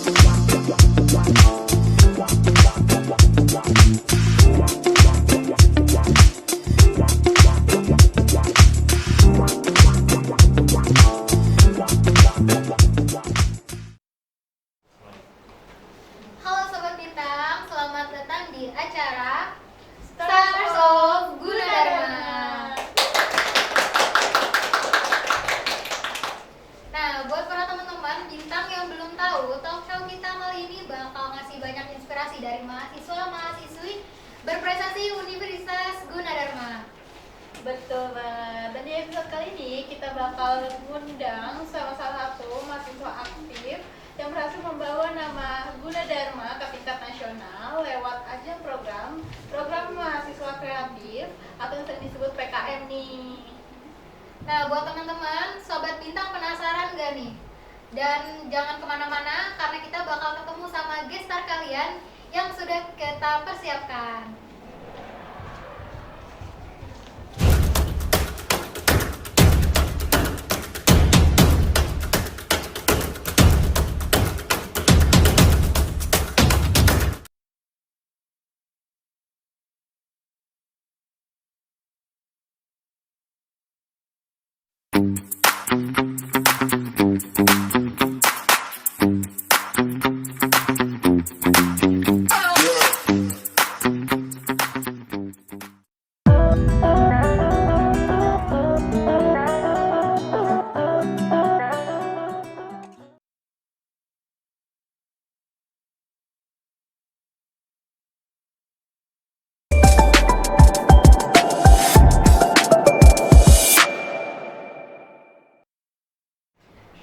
Halo Sobat Bintang, selamat datang di acara Stars of Gunadarma. Nah, buat para teman-teman Bintang yang belum tahu, talk show kita kali ini bakal ngasih banyak inspirasi dari mahasiswa-mahasiswi berprestasi Universitas Gunadarma. Betul banget. Dan di episode kali ini kita bakal mengundang salah satu mahasiswa aktif yang berhasil membawa nama Gunadarma ke tingkat nasional lewat ajang program mahasiswa kreatif atau yang sering disebut PKM nih. Nah, buat teman-teman, Sobat Bintang penasaran gak nih? Dan jangan kemana-mana karena kita bakal ketemu sama gestar kalian yang sudah kita persiapkan.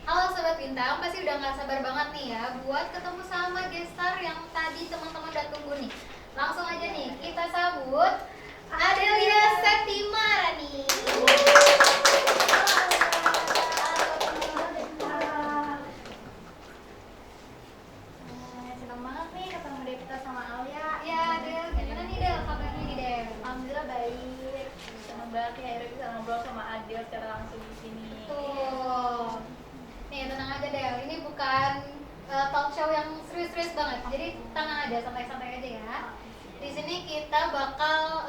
Halo Sobat Bintang, pasti udah gak sabar banget nih ya buat ketemu sama gestar yang tadi teman-teman udah tunggu nih. Langsung aja nih, kita sambut Adelia Septimarani. Senang banget nih ketemu deh kita sama Alia. Ya Del, gimana nih Del kabarnya nih Del? Alhamdulillah baik. Senang banget nih akhirnya bisa ngobrol sama Adil secara langsung di sini. Tuh. Nih tenang aja Del, ini bukan talk show yang serius-serius banget. Jadi tenang aja, santai-santai aja ya. Di sini kita bakal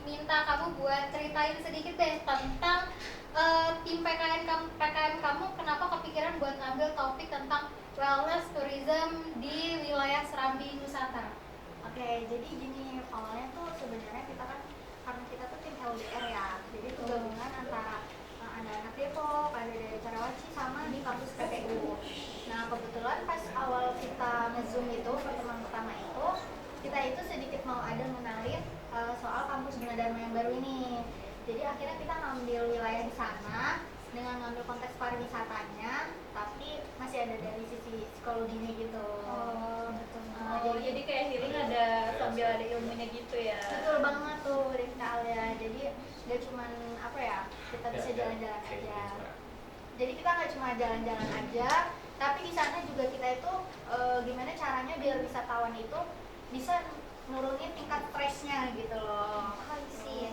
minta kamu buat ceritain sedikit deh tentang tim PKN kamu kenapa kepikiran buat ngambil topik tentang wellness tourism di wilayah Serambi Nusantara. Oke, jadi gini, awalnya tuh sebenarnya kita kan karena kita tuh tim LDR ya, jadi itu gabungan antara ada anak Depok, ada dari Karawaci sama di kampus PPU. Nah kebetulan pas awal kita nge-zoom itu pertemuan pertama itu kita itu sedikit mau ada mengenalin soal kampus Gunadarma yang baru ini. Jadi akhirnya kita ngambil wilayah di sana dengan ngambil konteks pariwisatanya, tapi masih ada dari sisi psikologinya gitu. Oh, betul. Jadi kayak healing ada sambil ada ilmunya gitu ya. Betul banget tuh dari Kak Alia. Jadi gak cuman apa ya, kita bisa jalan-jalan aja. Jadi kita nggak cuma jalan-jalan aja, tapi di sana juga kita itu gimana caranya biar wisatawan itu bisa nurunin tingkat stresnya gitu loh. Sih.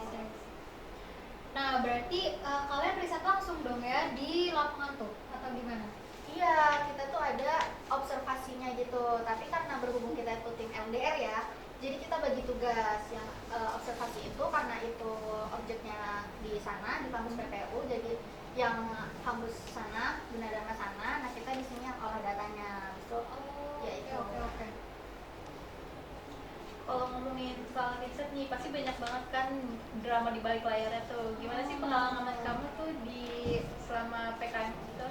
Nah, berarti kalian riset langsung dong ya di lapangan tuh atau gimana? Iya, kita tuh ada observasinya gitu. Tapi karena berhubung kita itu tim LDR ya, jadi kita bagi tugas yang observasi itu karena itu objeknya di sana di kampus PPU. Jadi yang kampus sana, Gunadarma sana, nah kita di sini yang olah datanya. So, ya itu. Oke. Kalau ngomongin soal riset nih, pasti banyak banget kan drama di balik layarnya tuh. Gimana sih pengalaman kamu tuh di selama PKM itu?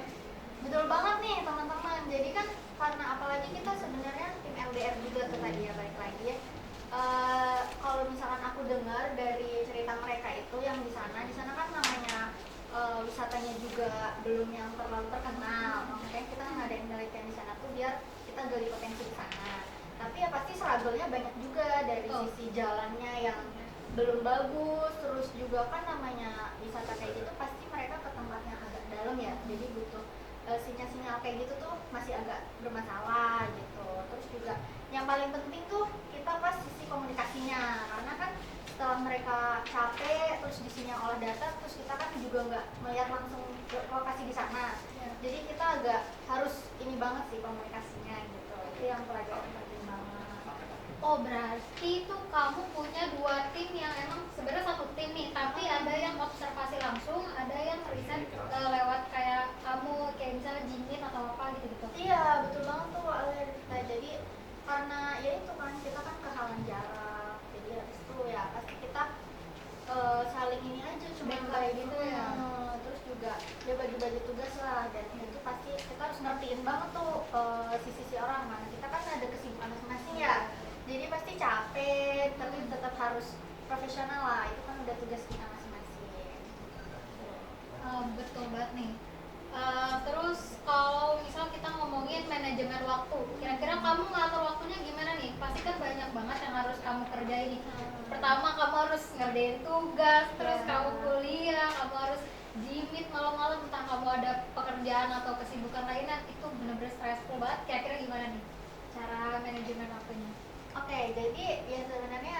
Betul banget nih teman-teman. Jadi kan karena apalagi kita sebenarnya tim LDR juga tuh tadi ya, balik lagi ya. Kalau misalkan aku dengar dari cerita mereka itu yang di sana kan namanya wisatanya juga belum yang terlalu terkenal. Makanya kita ngadain penelitian di sana tuh biar kita gali potensi di sana. Tapi ya pasti struggle-nya banyak juga dari sisi jalannya yang belum bagus, terus juga kan namanya wisata kayak gitu pasti mereka ke tempat yang agak dalam ya, jadi butuh sinyal-sinyal kayak gitu tuh masih agak bermasalah gitu. Terus juga yang paling penting tuh kita pas sisi komunikasinya, karena kan setelah mereka capek terus di sinyal olah data, terus kita kan juga nggak melihat langsung lokasi di sana, jadi kita agak harus ini banget sih komunikasinya gitu. berarti itu kamu punya 2 tim yang emang sebenarnya satu tim nih, tapi ada yang observasi langsung, ada yang riset lewat kayak kamu kayak misalnya Jimin atau apa gitu-gitu. Iya, betul banget tuh Alerta. Jadi karena ya itu kan kita kan kehalang jarak, jadi habis itu ya pasti kita saling ini aja cuma Kayak gitu ya. terus juga ya bagi-bagi tugas lah, dan itu pasti kita harus ngertiin banget tuh sisi orang, mana kita kan ada kesibukan masing-masing ya, jadi pasti capek tapi tetap harus profesional lah, itu kan udah tugas kita masing-masing. Betul banget nih. Terus kalau misal kita ngomongin manajemen waktu, kira-kira kamu ngatur waktunya gimana nih? Pasti kan banyak banget yang harus kamu kerjain nih. Pertama kamu harus ngerjain tugas, terus kamu kuliah, kamu harus jimit malam-malam, entah kamu ada pekerjaan atau kesibukan lainnya, itu bener-bener stressful banget. Kira-kira gimana nih cara manajemen waktunya? Oke, jadi ya sebenarnya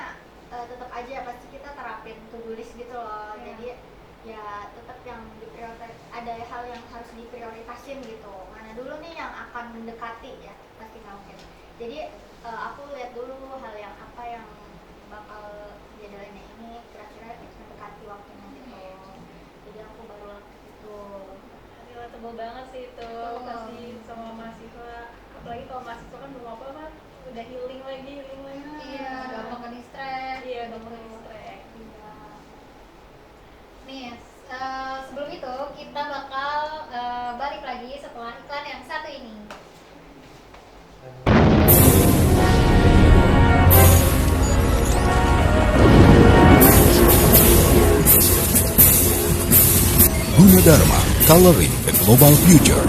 tetap aja pasti kita terapin to-do list gitu loh. Iya. Jadi ya tetap yang ada hal yang harus diprioritasin gitu. Mana dulu nih yang akan mendekati ya, pasti nggak mungkin. Jadi aku lihat dulu hal yang apa yang bakal jadwalnya ini kira-kira mendekati waktunya gitu. Jadi aku baru lakukan itu. Relatable banget sih itu pasti sama mahasiswa, apalagi kalau mahasiswa kan belum apa kan udah healing lagi. Iya, gampang ke distract. Iya, gampang distract. Iya. Nih, sebelum itu kita bakal balik lagi setelah iklan yang satu ini. Gunadarma, Coloring the Global Future.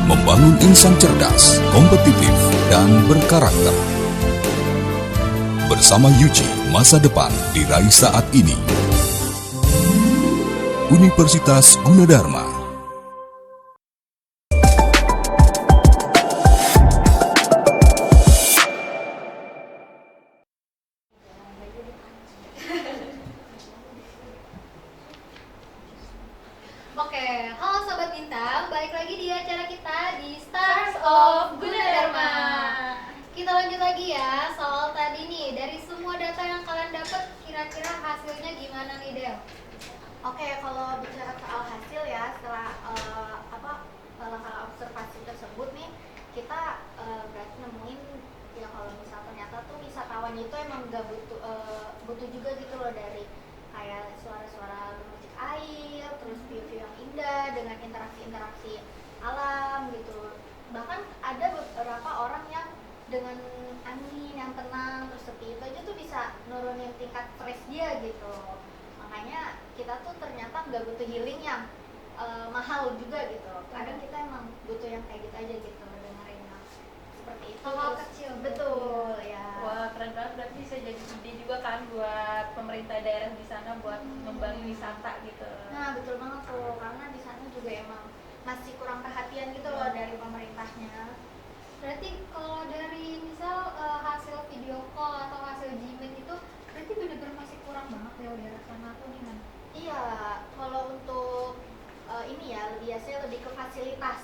Membangun insan cerdas, kompetitif, dan berkarakter. Bersama Yuji, masa depan diraih saat ini. Universitas Gunadarma. Oke, halo Sobat Bintang, balik lagi di acara kita di Stars of Gunadarma. Kita lanjut lagi ya, soal tadi nih, dari semua data yang kalian dapat, kira-kira hasilnya gimana nih Del? Oke, kalau bicara soal hasil ya, setelah langkah observasi tersebut nih, kita berarti nemuin ya kalau misal ternyata tuh wisatawan itu emang nggak butuh juga gitu loh, dari kayak suara-suara gemericik air, terus view-view yang indah dengan interaksi-interaksi alam gitu. Bahkan ada beberapa orang yang dengan angin yang tenang terus sepi itu aja tuh bisa nurunin tingkat stres dia gitu. Makanya kita tuh ternyata nggak butuh healing yang mahal juga gitu. Kadang kita emang butuh yang kayak gitu aja gitu, dengerinnya seperti itu. Hal-hal Terus- kecil, betul ya. Wah, keren banget, berarti bisa jadi ide juga kan buat pemerintah daerah di sana buat ngembangin wisata gitu. Nah betul banget tuh, karena di sana juga emang masih kurang perhatian gitu loh dari pemerintahnya. Berarti kalau dari misal hasil video call atau hasil Gmail itu, berarti bener-bener masih kurang banget ya daerah sana atau gimana? Iya, kalau untuk ini ya biasanya lebih ke fasilitas.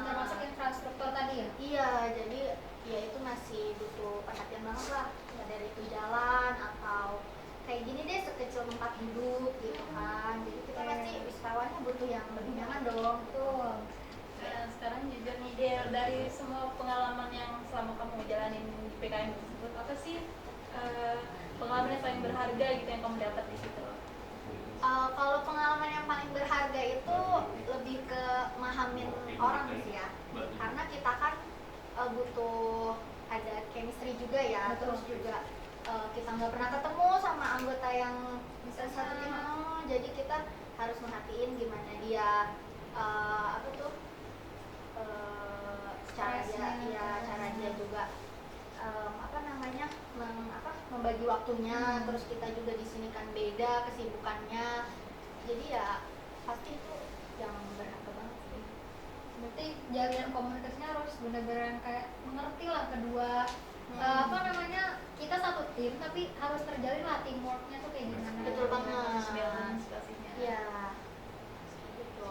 Termasuk infrastruktur tadi ya? Iya, jadi ya itu masih butuh perhatian banget lah. Ya, dari itu jalan atau kayak gini deh, sekecil tempat duduk gitu kan. Jadi kita pasti wisatawannya butuh yang lebih nyaman dong. Betul. Nah, sekarang jujur nih Del, dari semua pengalaman yang selama kamu jalanin di PKN tersebut, apa sih pengalaman yang paling berharga gitu yang kamu dapat di situ? Kalau pengalaman yang paling berharga itu lebih ke mahamin orang sih ya, karena kita kan butuh ada chemistry juga ya. Betul. Terus juga kita nggak pernah ketemu sama anggota yang bisa satu tim, jadi kita harus merhatiin gimana dia apa tuh cara dia, ya cara dia juga apa namanya membagi waktunya. Terus kita juga di sini kan beda kesibukannya, jadi ya pasti itu yang berharga banget sih. Berarti jalinan komunikasinya harus benar-benar yang kayak mengerti lah kedua apa namanya, kita satu tim tapi harus terjalin lah teamworknya tuh kayak gimana. Betul banget. Harus balance pastinya. Iya gitu.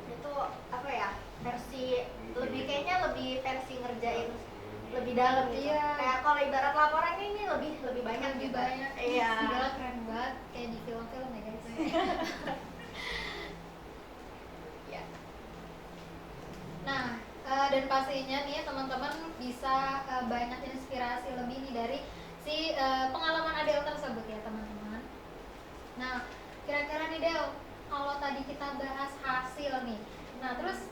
Itu apa ya, versi lebih kayaknya lebih versi banyak lebih gitu. banyak. Iya. Gila, keren banget kayak di film-film ya guys. Ya. Nah, dan pastinya nih ya, teman-teman bisa banyak inspirasi lebih nih dari si pengalaman Adel tersebut ya teman-teman. Nah, kira-kira nih Del, kalau tadi kita bahas hasil nih, nah terus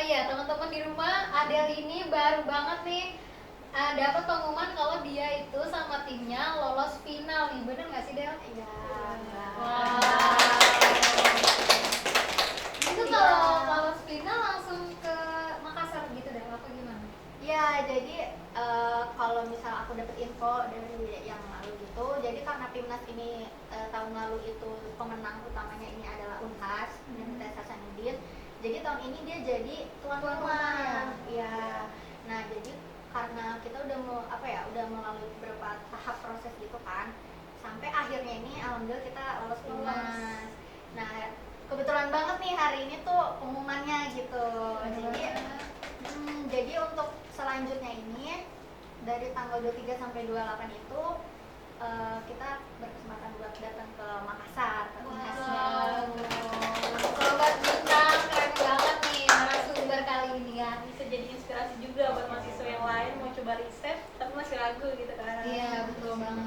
iya teman-teman di rumah, Adel ini baru banget nih dapat pengumuman kalau dia itu sama timnya lolos final nih, bener nggak sih Del? Iya. Itu kalau lolos final langsung ke Makassar gitu Del, apa gimana? Ya, jadi kalau misal aku dapat info dari yang lalu gitu, jadi karena timnas ini tahun lalu itu pemenang utamanya ini adalah Unhas Universitas Hasanuddin. Jadi tahun ini dia jadi tuan rumah. Ya. Nah, jadi karena kita udah udah melalui beberapa tahap proses gitu kan, sampai akhirnya ini alhamdulillah kita lolos timnas. Nah, kebetulan banget nih hari ini tuh pengumumannya gitu. Jadi untuk selanjutnya ini dari tanggal 23 sampai 28 itu kita berkesempatan buat datang ke Makassar ke Unhasnya. Sobat bintang, keren banget nih narasumber kali ini ya. Bisa jadi inspirasi juga buat mahasiswa yang lain mau coba riset tapi masih ragu gitu kan. Iya, betul banget.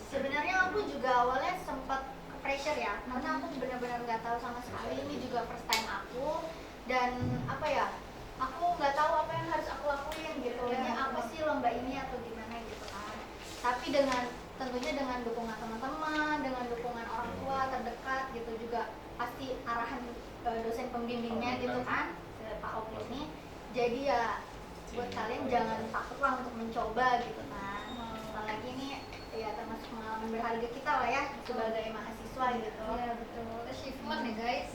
Sebenarnya aku juga awalnya sempat ke pressure ya, karena aku benar-benar nggak tahu sama sekali, ini juga first time aku, dan aku nggak tahu apa yang harus aku lakuin gitu. Ini apa sih lomba ini atau gimana gitu kan. Tapi tentunya dengan dukungan teman-teman, dengan dukungan orang tua terdekat gitu, juga pasti arahan dosen pembimbingnya gitu kan, Pak Opi ini. Jadi ya buat kalian jangan takutlah untuk mencoba gitu kan. Apalagi ini ya termasuk pengalaman berharga kita lah ya sebagai mahasiswa gitu. Iya betul, achievement ya guys.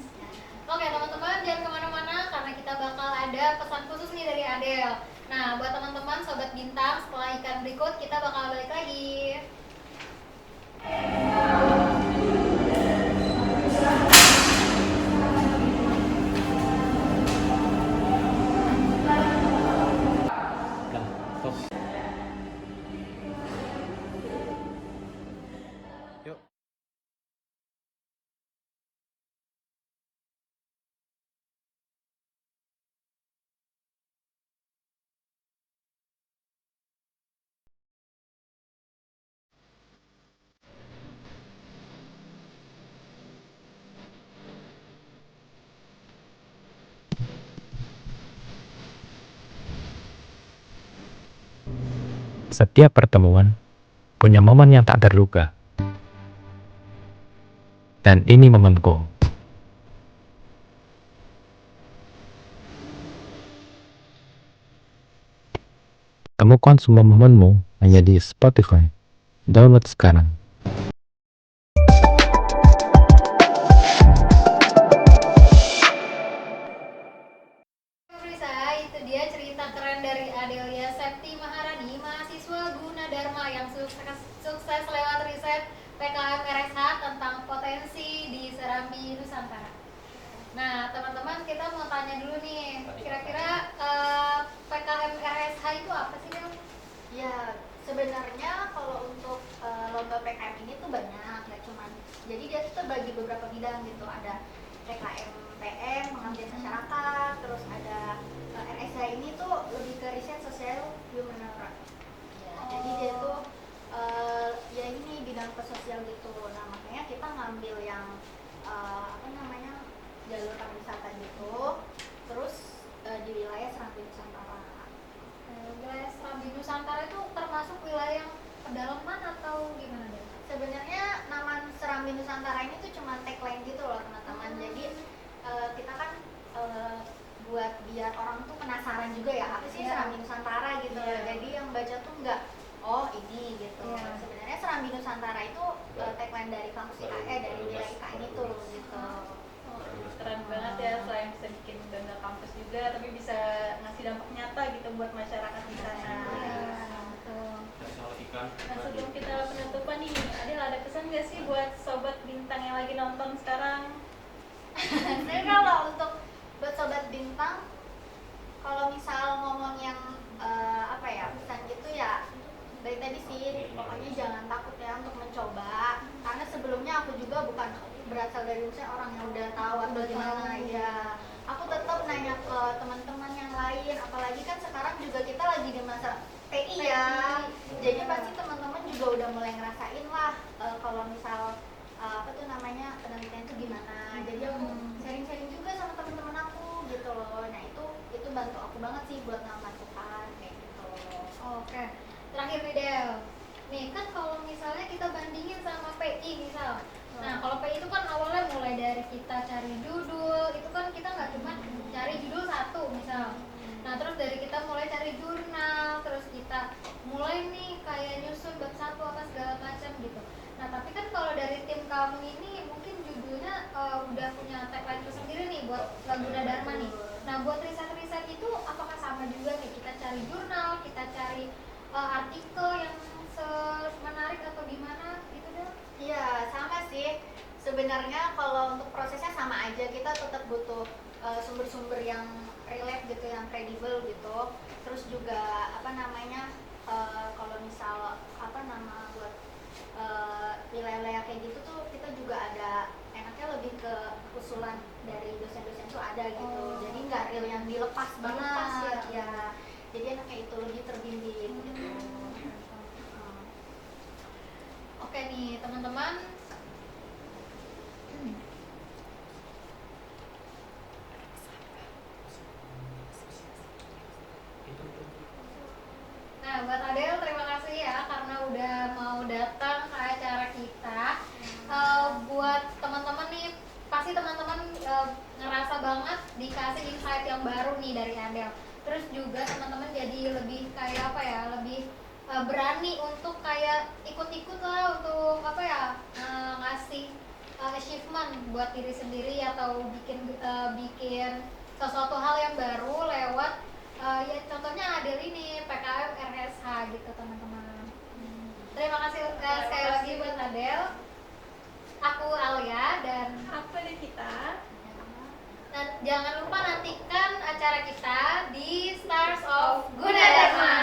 Oke teman-teman, jangan kemana-mana karena kita bakal ada pesan khusus nih dari Adel. Nah buat teman-teman sobat bintang, setelah iklan berikut kita bakal balik lagi. Setiap pertemuan punya momen yang tak terduga. Dan ini momenku. Temukan semua momenmu hanya di Spotify. Download sekarang. Pemirsa, itu dia cerita keren dari Adelia Septi Maharani, mahasiswa Gunadarma yang sukses lewat riset PKM RSH tentang potensi di Serambi Nusantara. Nah, teman-teman, kita mau tanya dulu nih, kira-kira PKM RSH itu apa sih, Del? Ya, sebenarnya kalau untuk lomba PKM ini tuh banyak, nggak cuman. Jadi dia tuh terbagi beberapa bidang gitu. Ada PKM PM, pengabdian masyarakat, terus ada RSH ini tuh lebih ke riset sosial humanitarian. Ya, jadi dia tuh ya ini bidang ke sosial gitu. Nah, makanya kita ngambil yang jalur pariwisata gitu. Terus di wilayah Serambi Nusantara. Wilayah Serambi Nusantara itu termasuk wilayah yang pedalaman atau gimana deh? Sebenarnya nama Serambi Nusantara ini tuh cuma tagline gitu loh teman-teman. Jadi kita kan buat biar orang tuh penasaran juga ya apa sih Serambi Nusantara gitu. Jadi yang baca tuh nggak oh ini gitu. Sebenarnya Serambi Nusantara itu tagline dari kampus IKN, dari wilayah IKN itu gitu. Keren banget ya, selain bisa bikin bangga kampus juga, tapi bisa ngasih dampak nyata gitu buat masyarakat di sana. Nah sebelum kita penutupan nih, Adel ada pesan gak sih buat sobat bintang yang lagi nonton sekarang? Sebenarnya kalau untuk buat sobat bintang, kalau misal ngomong yang pesan gitu ya, dari tadi sih pokoknya berasal dari misalnya orang yang udah tahu atau Udah gimana tahu. ya. Aku tetap nanya ke teman-teman yang lain, apalagi kan sekarang juga kita lagi di masa TI ya. Jadi pasti teman-teman juga udah mulai ngerasain lah kalau misal apa tuh namanya penelitian itu gimana. Jadi aku sharing-sharing juga sama teman-teman aku gitu loh. Nah itu bantu aku banget sih buat nambah Tuhan kayak gitu. Oke, terakhir nih Del. Nih kan kalau misalnya kita bandingin sama PI misal. Nah kalau PI itu kan awalnya mulai dari kita cari judul, itu kan kita nggak cuma cari judul satu misal. Nah terus dari kita mulai cari jurnal, terus kita mulai nih kayak nyusun bab satu apa segala macam gitu. Nah tapi kan kalau dari tim kamu ini mungkin judulnya udah punya tagline tersendiri nih buat Gunadarma nih. Nah buat riset-riset itu apakah sama juga nih, kita cari jurnal, kita cari artikel yang menarik atau gimana gitu deh? Iya, sama sih. Sebenarnya kalau untuk prosesnya sama aja, kita tetap butuh sumber-sumber yang relate gitu, yang kredibel gitu. Terus juga apa namanya, kalau misal apa nama buat wilayah-wilayah kayak gitu tuh kita juga ada enaknya lebih ke usulan dari dosen-dosen tuh ada gitu. Jadi nggak real yang dilepas banget. Dilepas Ya. Jadi enaknya itu lebih terbimbing gitu. Oke nih teman-teman. Nah buat Adel terima kasih ya karena udah mau datang ke acara kita. Buat teman-teman nih pasti teman-teman ngerasa banget dikasih insight yang baru nih dari Adel. Terus juga teman-teman jadi lebih kayak apa ya, lebih berani untuk kayak ikut-ikut lah untuk apa ya, ngasih achievement buat diri sendiri atau bikin sesuatu hal yang baru lewat ya contohnya Adel ini PKM RSH gitu teman-teman. Terima kasih sekali lagi buat Adel. Aku Alia dan Apa deh kita? jangan lupa nantikan acara kita di Stars of Gunadarma.